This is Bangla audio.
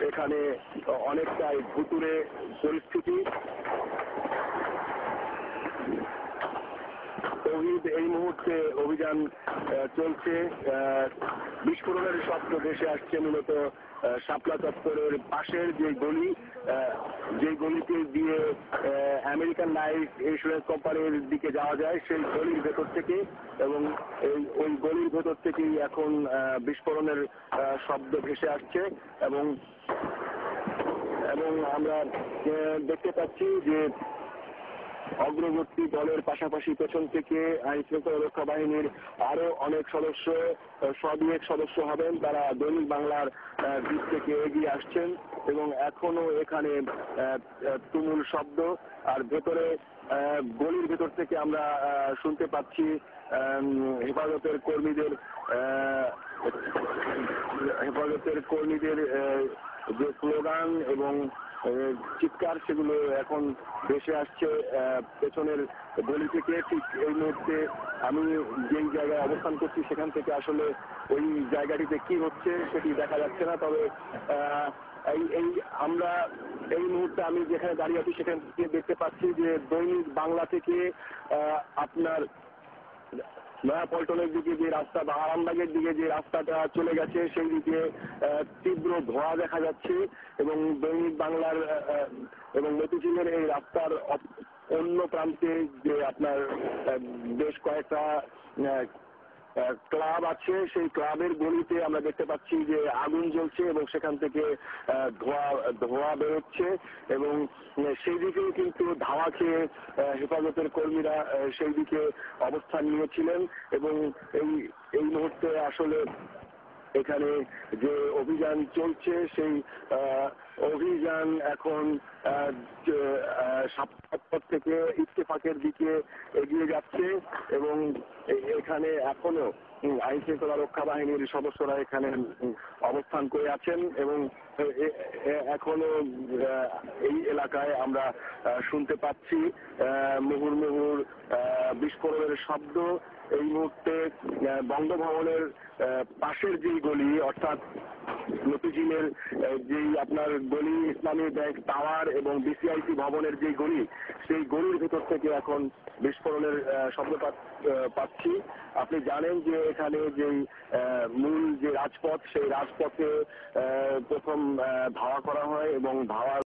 এখানে অনেকটাই ভুতুড়ে পরিস্থিতি। এই মুহূর্তে অভিযান চলছে। বিস্ফোরণের শব্দ ভেসে আসছে মূলত শাপলা চত্বরের পাশের যে গলি, যে গলিতে দিয়ে আমেরিকান লাইফ ইন্স্যুরেন্স কোম্পানির দিকে যাওয়া যায়, সেই গলির ভেতর থেকে, এবং ওই গলির ভেতর থেকেই এখন বিস্ফোরণের শব্দ ভেসে আসছে। এবং আমরা দেখতে পাচ্ছি যে অগ্রবর্তী দলের পাশাপাশি পেছন থেকে আইন শৃঙ্খলা রক্ষা বাহিনীর আরো অনেক সদস্য, সদুয়েক সদস্য হবেন, তারা দৈনিক বাংলার দিক থেকে এগিয়ে আসছেন এবং এখনো এখানে তুমুল শব্দ। আর ভেতরে গলির ভেতর থেকে আমরা শুনতে পাচ্ছি হেফাজতের কর্মীদের যে স্লোগান এবং চিৎকার, সেগুলো এখন ভেসে আসছে পেছনের গলি থেকে। ঠিক এই মুহূর্তে আমি যেই জায়গায় অবস্থান করছি সেখান থেকে আসলে ওই জায়গাটিতে কি হচ্ছে সেটি দেখা যাচ্ছে না। তবে আমরা এই মুহূর্তে আমি যেখানে দাঁড়িয়ে আছি সেখান থেকে দেখতে পাচ্ছি যে দৈনিক বাংলা থেকে আপনার নয়াপল্টনের দিকে যে রাস্তা বা আরামবাগের দিকে যে রাস্তাটা চলে গেছে, সেই দিকে তীব্র ধোঁয়া দেখা যাচ্ছে। এবং দৈনিক বাংলার এবং মতিঝিলের এই রাস্তার অন্য প্রান্তে যে আপনার বেশ কয়েকটা ক্লাব আছে, সেই ক্লাবের গলিতে আমরা দেখতে পাচ্ছি যে আগুন জ্বলছে এবং সেখান থেকে ধোঁয়া বেরোচ্ছে। এবং সেই দিকেও কিন্তু ধাওয়া খেয়ে হেফাজতের কর্মীরা সেই দিকে অবস্থান নিয়েছিলেন। এবং এই মুহূর্তে আসলে এখানে যে অভিযান চলছে, সেই অভিযান এখন সাপ্তাহ থেকে ইত্তেফাকের দিকে এগিয়ে যাচ্ছে। এবং এখানে এখনো আইন শৃঙ্খলা রক্ষা বাহিনীর সদস্যরা এখানে অবস্থান করে আছেন এবং এখনো এই এলাকায় আমরা শুনতে পাচ্ছি মুহুর্মুহুর বিস্ফোরণের শব্দ। এই মুহূর্তে বঙ্গভবনের পাশের যে গলি, অর্থাৎ মতিঝিলের যেই আপনার গলি, ইসলামী ব্যাংক টাওয়ার এবং বিসিআইসি ভবনের যে গলি, সেই গলির ভেতর থেকে এখন বিস্ফোরণের শব্দ পাচ্ছি। আপনি জানেন যে এখানে যেই মূল যে রাজপথ, সেই রাজপথে প্রথম ধাওয়া করা হয় এবং ধাওয়া